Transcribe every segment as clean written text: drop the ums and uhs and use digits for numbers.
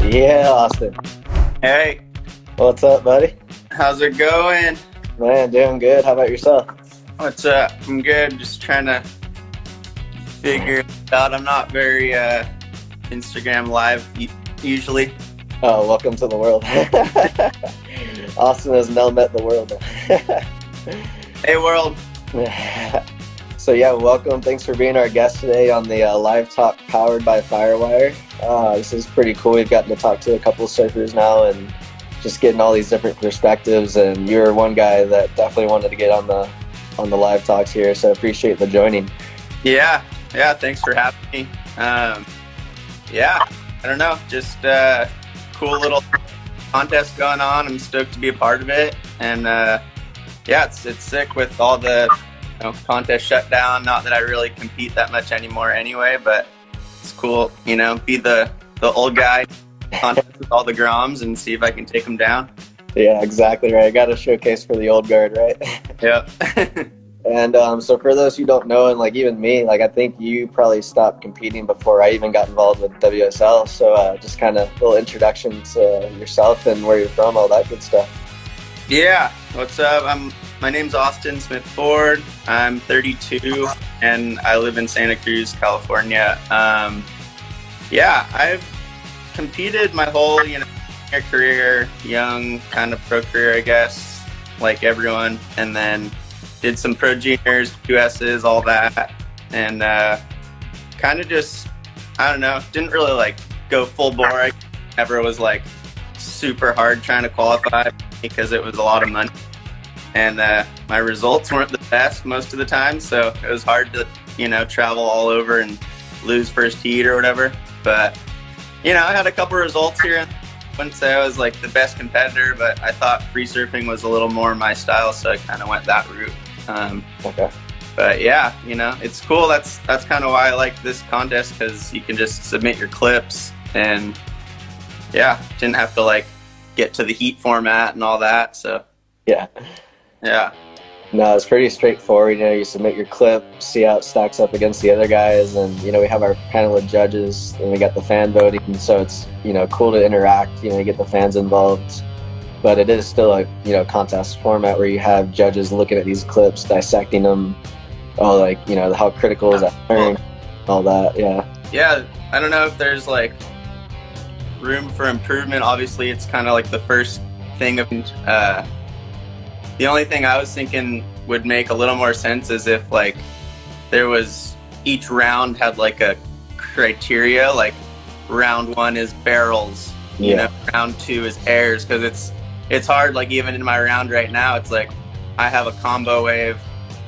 Yeah, Austin. Hey, What's up, buddy? how's it going? Man, doing good. How about yourself? What's up? I'm good. Just trying to figure it out. I'm not very Instagram live usually. Oh, welcome to the world. Austin has now met the world. Hey, world. So yeah, welcome. Thanks for being our guest today on the live talk powered by FireWire. This is pretty cool. We've gotten to talk to a couple of surfers now and just getting all these different perspectives. And you're one guy that definitely wanted to get on the live talks here. So appreciate the joining. Yeah. Thanks for having me. I don't know. Just cool little contest going on. I'm stoked to be a part of it. And it's sick with all the contest shut down. Not that I really compete that much anymore anyway, but it's cool, be the old guy contest with all the Groms and see if I can take them down. Yeah, exactly right. Got a showcase for the old guard, right? Yep. And so for those who don't know, and like even me, like I think you probably stopped competing before I even got involved with WSL. So just kind of a little introduction to yourself and where you're from, all that good stuff. Yeah, what's up? My name's Austin Smith Ford. I'm 32 and I live in Santa Cruz, California. I've competed my whole career, young kind of pro career, I guess, like everyone, and then did some pro juniors, QSs, all that, and kind of just, I don't know, didn't really like go full bore. I never was like super hard trying to qualify because it was a lot of money. And my results weren't the best most of the time, so it was hard to, travel all over and lose first heat or whatever. But, I had a couple results here. I wouldn't say I was like the best competitor, but I thought free surfing was a little more my style, so I kind of went that route. Okay. But yeah, it's cool. That's kind of why I like this contest, because you can just submit your clips and didn't have to like get to the heat format and all that. So Yeah. No, it's pretty straightforward. You submit your clip, see how it stacks up against the other guys, and we have our panel of judges, and we got the fan voting. So it's cool to interact. You get the fans involved, but it is still a contest format where you have judges looking at these clips, dissecting them. Oh, how critical is that turn, all that. Yeah. I don't know if there's like room for improvement. Obviously, it's kind of like the first thing of. The only thing I was thinking would make a little more sense is if like there was, each round had like a criteria, like round 1 is barrels, round 2 is airs, because it's hard. Like even in my round right now, it's like I have a combo wave.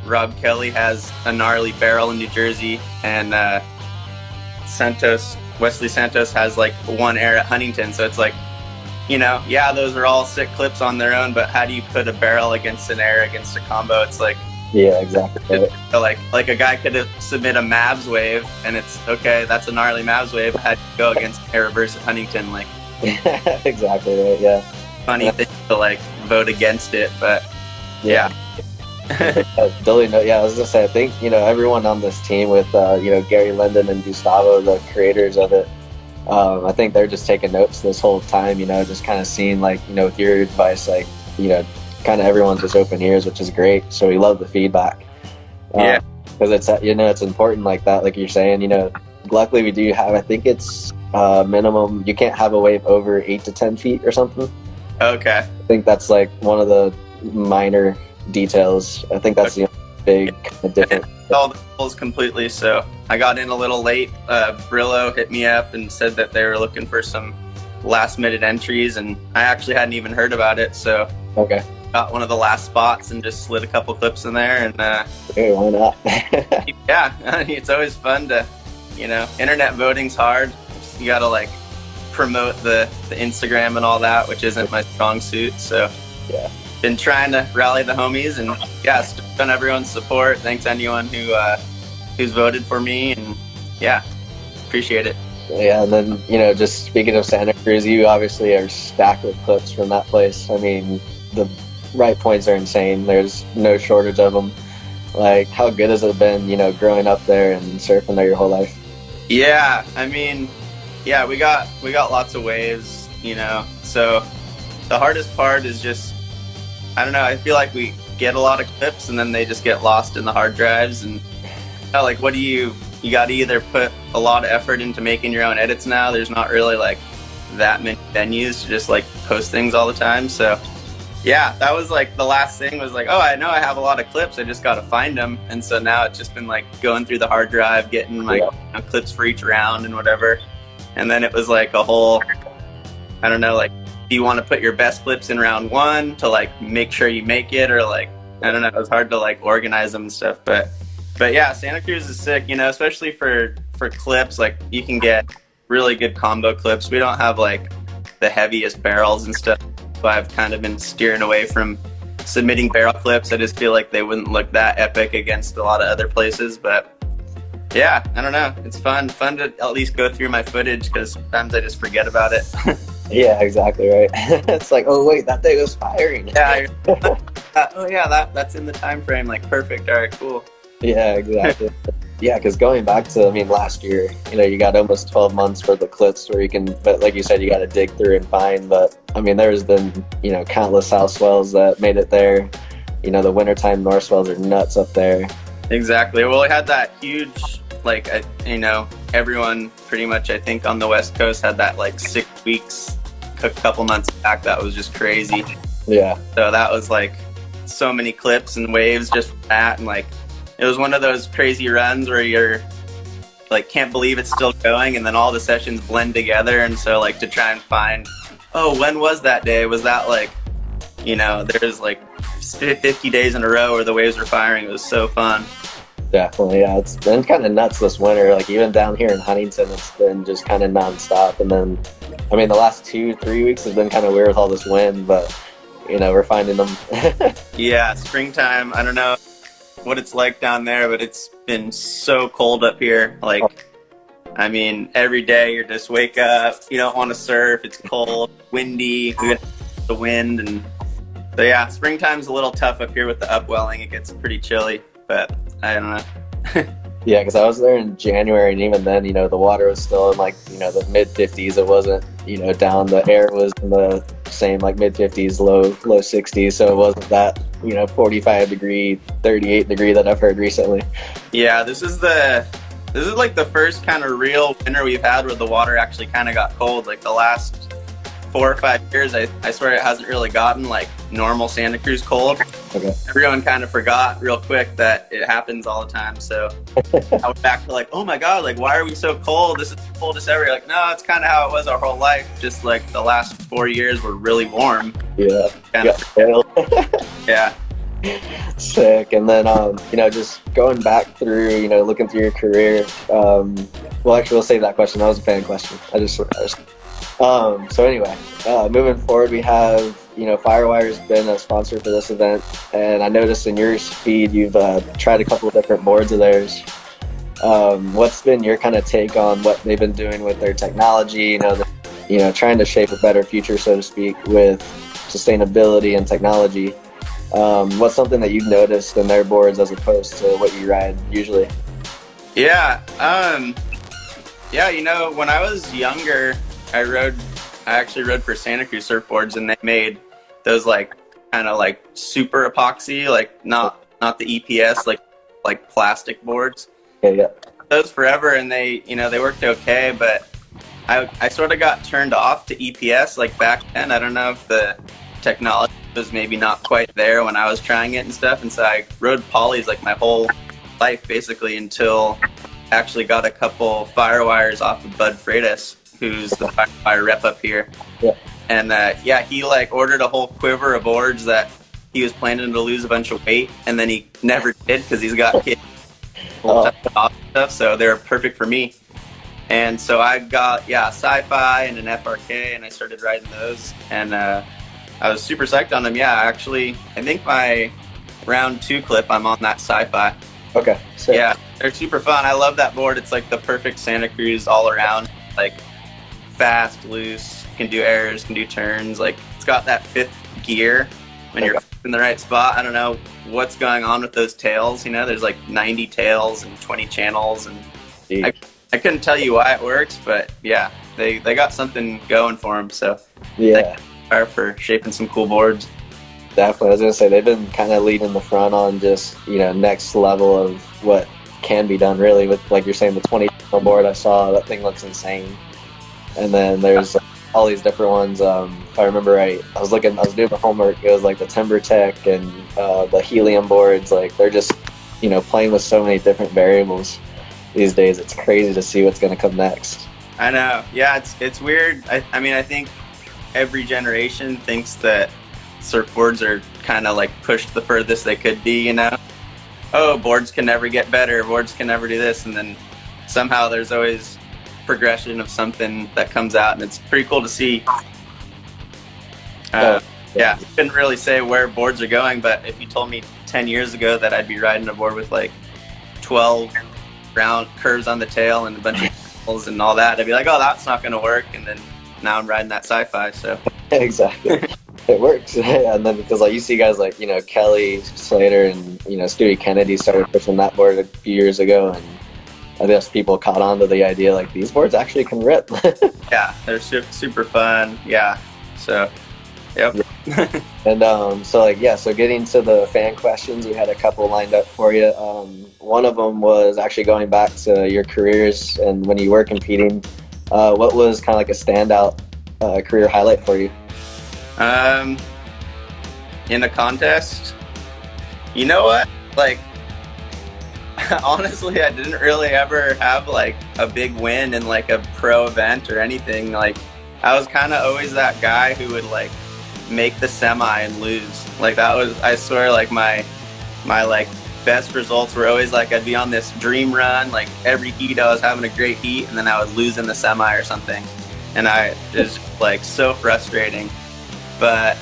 Rob Kelly has a gnarly barrel in New Jersey, and Wesley Santos has like one air at Huntington. So it's like, those are all sick clips on their own, but how do you put a barrel against an air against a combo? It's like, yeah, exactly. Like a guy could submit a Mavs wave, and it's okay, that's a gnarly Mavs wave. How do you go against air reverse at Huntington? Like, exactly right. Yeah. Funny thing to like vote against it, but yeah. Billy, I was gonna say, I think everyone on this team with Gary Linden and Gustavo, the creators of it. I think they're just taking notes this whole time, just kind of seeing with your advice, kind of everyone's just open ears, which is great. So we love the feedback. Because it's, it's important like that, like you're saying, luckily we do have, I think it's minimum, you can't have a wave over 8 to 10 feet or something. Okay. I think that's like one of the minor details. I think that's the big kind of difference. All the rules completely. So I got in a little late. Brillo hit me up and said that they were looking for some last minute entries, and I actually hadn't even heard about it. So got one of the last spots and just slid a couple clips in there. And hey, why not? It's always fun to, internet voting's hard. You got to like promote the Instagram and all that, which isn't my strong suit. So been trying to rally the homies, and stoked on everyone's support. Thanks to anyone who's voted for me, and appreciate it. Yeah, and then just speaking of Santa Cruz, you obviously are stacked with clips from that place. I mean, the right points are insane. There's no shortage of them. Like, how good has it been, growing up there and surfing there your whole life? Yeah, I mean, Yeah, we got lots of waves, you know. So the hardest part is just, I don't know, I feel like we get a lot of clips and then they just get lost in the hard drives. And like, what do you got to either put a lot of effort into making your own edits now. There's not really like that many venues to just like post things all the time. So yeah, that was like the last thing was like, oh, I know I have a lot of clips. I just got to find them. And so now it's just been like going through the hard drive, getting like clips for each round and whatever. And then it was like a whole, I don't know, like, do you want to put your best clips in round one to like make sure you make it, or like, I don't know, it was hard to like organize them and stuff. But yeah, Santa Cruz is sick, you know, especially for clips. Like you can get really good combo clips. We don't have like the heaviest barrels and stuff. So I've kind of been steering away from submitting barrel clips. I just feel like they wouldn't look that epic against a lot of other places. But yeah, I don't know. It's fun to at least go through my footage because sometimes I just forget about it. Yeah, exactly right. It's like, oh wait, that thing was firing. Yeah. Oh yeah, that's in the time frame. Like perfect. All right, cool. Yeah, exactly. Yeah, because going back to, I mean, last year, you know, you got almost 12 months for the clips where you can, but like you said, you got to dig through and find. But I mean, there's been, you know, countless south swells that made it there. You know, the wintertime north swells are nuts up there. Exactly. Well, we had that huge, like, you know, everyone pretty much, I think, on the West Coast had that like 6 weeks, a couple months back. That was just crazy. Yeah. So that was like so many clips and waves just for that, and like, it was one of those crazy runs where you're like, can't believe it's still going, and then all the sessions blend together. And so like to try and find, oh, when was that day? Was that like, you know, there's like 50 days in a row where the waves were firing. It was so fun. Definitely, yeah. It's been kind of nuts this winter. Like even down here in Huntington, it's been just kind of nonstop. And then, I mean, the last 2-3 weeks has been kind of weird with all this wind, but you know, we're finding them. Yeah, springtime. I don't know what it's like down there, but it's been so cold up here. Like, I mean, every day you're just wake up, you don't want to surf, it's cold, windy, we get the wind. And so yeah, springtime's a little tough up here with the upwelling. It gets pretty chilly, but I don't know. Yeah, because I was there in January, and even then, you know, the water was still in like, you know, the mid 50s. It wasn't, you know, down. The air was in the same like mid 50s, low 60s. So it wasn't that, you know, 45 degree, 38 degree that I've heard recently. Yeah, this is like the first kind of real winter we've had where the water actually kind of got cold. Like the last 4 or 5 years, I swear it hasn't really gotten like normal Santa Cruz cold. Okay. Everyone kind of forgot real quick that it happens all the time. So I went back to like, oh my God, like why are we so cold? This is the coldest ever. Like, no, it's kind of how it was our whole life. Just like the last 4 years were really warm. Yeah. Yeah. Sick. And then, you know, just going back through, you know, looking through your career. Well, actually, we'll save that question. That was a fan question. So anyway, moving forward, we have, you know, FireWire's been a sponsor for this event, and I noticed in your feed you've tried a couple of different boards of theirs. What's been your kind of take on what they've been doing with their technology? You know, trying to shape a better future, so to speak, with sustainability and technology. What's something that you've noticed in their boards as opposed to what you ride usually? Yeah. Yeah. You know, when I was younger, I actually rode for Santa Cruz surfboards, and they made those like kind of like super epoxy, like not the EPS, like plastic boards. Yeah. Those forever, and they worked okay, but I sort of got turned off to EPS like back then. I don't know if the technology was maybe not quite there when I was trying it and stuff, and so I rode polys like my whole life basically until I actually got a couple FireWires off of Bud Freitas, who's the FireWire rep up here. Yeah. And yeah, he like ordered a whole quiver of boards that he was planning to lose a bunch of weight, and then he never did because he's got kids stuff, so they're perfect for me. And so I got Sci-Fi and an FRK, and I started riding those, and I was super psyched on them. Yeah, actually, I think my round 2 clip, I'm on that Sci-Fi. Okay. Sick. Yeah, they're super fun. I love that board. It's like the perfect Santa Cruz all around. Like fast, loose, can do errors, can do turns. Like it's got that 5th gear when you're in the right spot. I don't know what's going on with those tails. You know, there's like 90 tails and 20 channels, and I couldn't tell you why it works, but yeah, they got something going for them. So Yeah, thank Fire for shaping some cool boards. definitely. I was gonna say they've been kind of leading the front on just, you know, next level of what can be done really with, like you're saying, the 20 board. I saw that thing looks insane. And then there's all these different ones. If I remember right, I was doing the homework. It was like the Timber Tech and the Helium boards. Like they're just, you know, playing with so many different variables these days. It's crazy to see what's going to come next. I know. Yeah, it's weird. I mean, I think every generation thinks that surfboards are kind of like pushed the furthest they could be, you know? Oh, boards can never get better. Boards can never do this. And then somehow there's always progression of something that comes out, and it's pretty cool to see. Yeah, I couldn't really say where boards are going, but if you told me 10 years ago that I'd be riding a board with like 12 round curves on the tail and a bunch of holes and all that, I'd be like, oh, that's not going to work. And then now I'm riding that sci-fi. So Exactly. It works. And then because like you see guys like, you know, Kelly Slater and, you know, Stewie Kennedy started pushing that board a few years ago, and I guess people caught on to the idea like these boards actually can rip. Yeah, they're super fun. Yeah. So, yep. And so like, yeah, so getting to the fan questions, we had a couple lined up for you. One of them was actually going back to your careers and when you were competing. What was kind of like a standout career highlight for you? In a contest, you know what? Like, honestly, I didn't really ever have like a big win in like a pro event or anything. Like, I was kind of always that guy who would like make the semi and lose. Like that was, I swear, like my like best results were always like I'd be on this dream run, like every heat I was having a great heat, and then I would lose in the semi or something, and I just like so frustrating. But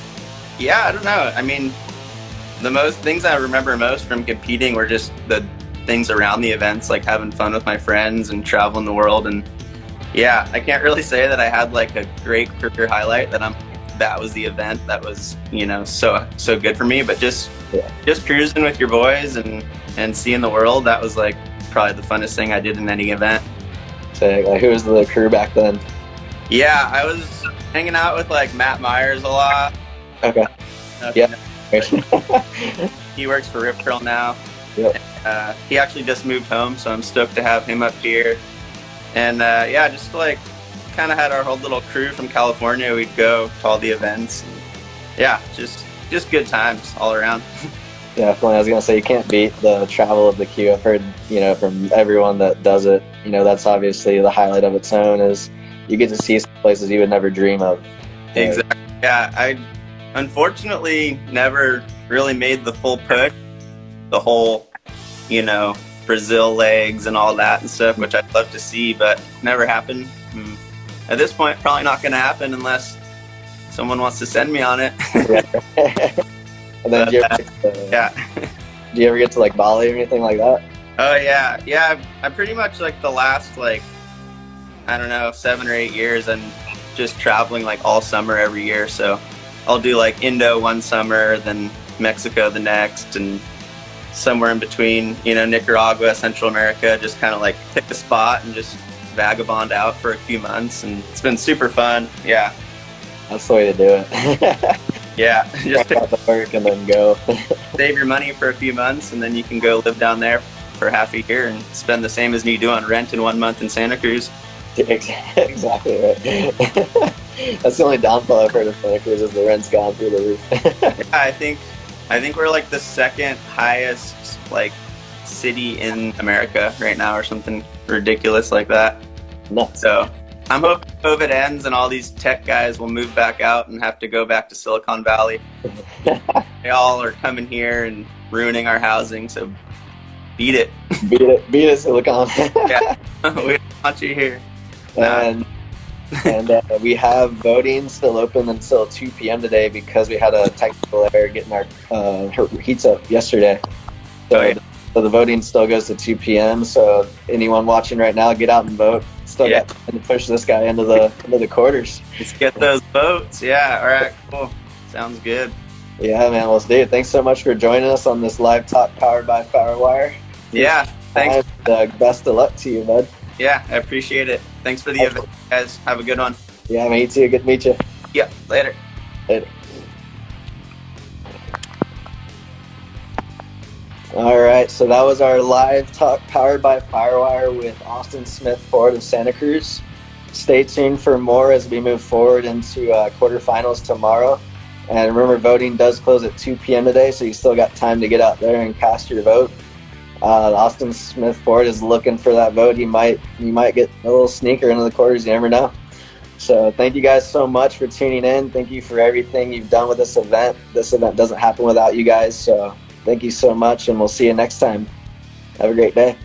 yeah, I don't know. I mean, the most things I remember most from competing were just the things around the events, like having fun with my friends and traveling the world. And yeah, I can't really say that I had like a great career highlight that was the event that was, you know, so good for me. But just cruising with your boys and seeing the world, that was like probably the funnest thing I did in any event. So like, who was the crew back then? Yeah, I was hanging out with like Matt Myers a lot. Okay. Yeah. He works for Rip Curl now. Yep. He actually just moved home, so I'm stoked to have him up here. And yeah, just like kind of had our whole little crew from California. We'd go to all the events. And, yeah, just good times all around. Yeah, definitely. I was gonna say you can't beat the travel of the queue. I've heard, you know, from everyone that does it. You know, that's obviously the highlight of its own. Is you get to see some places you would never dream of. Exactly. Yeah, I unfortunately never really made the full push, the whole, you know, Brazil legs and all that and stuff, which I'd love to see, but never happened. At this point, probably not going to happen unless someone wants to send me on it. And then, do you ever get to like Bali or anything like that? Oh yeah. I pretty much like the last like, I don't know, 7 or 8 years, I'm just traveling like all summer every year. So I'll do like Indo one summer, then Mexico the next, and somewhere in between, you know, Nicaragua, Central America, just kind of like pick a spot and just vagabond out for a few months. And it's been super fun. Yeah. That's the way to do it. Yeah. Just pick up the work and then go. Save your money for a few months, and then you can go live down there for half a year and spend the same as you do on rent in 1 month in Santa Cruz. Exactly right. That's the only downfall I've heard of Santa Cruz is the rent's gone through the roof. Yeah, I think we're like the second highest like city in America right now, or something ridiculous like that. Nuts. So I'm hoping COVID ends and all these tech guys will move back out and have to go back to Silicon Valley. They all are coming here and ruining our housing, so beat it. Beat it, Silicon. Yeah, we don't want you here. And we have voting still open until 2 p.m. today because we had a technical error getting our heats up yesterday. So the voting still goes to 2 p.m. So anyone watching right now, get out and vote. Still got time to push this guy into the quarters. Let's get those votes. Yeah. All right. Cool. Sounds good. Yeah, man. Well, Dave, thanks so much for joining us on this live talk powered by FireWire. Yeah. Thanks. Best of luck to you, bud. Yeah, I appreciate it. Thanks for the event. guys. Have a good one. Yeah, me too. Good to meet you. Yeah, later. Later. All right, so that was our live talk powered by FireWire with Austin Smith Ford of Santa Cruz. Stay tuned for more as we move forward into quarterfinals tomorrow. And remember, voting does close at 2 p.m. today, so you still got time to get out there and cast your vote. Austin Smith Ford is looking for that vote. You might get a little sneaker into the quarters. You never know. So thank you guys so much for tuning in. Thank you for everything you've done with this event. This event doesn't happen without you guys. So thank you so much, and we'll see you next time. Have a great day.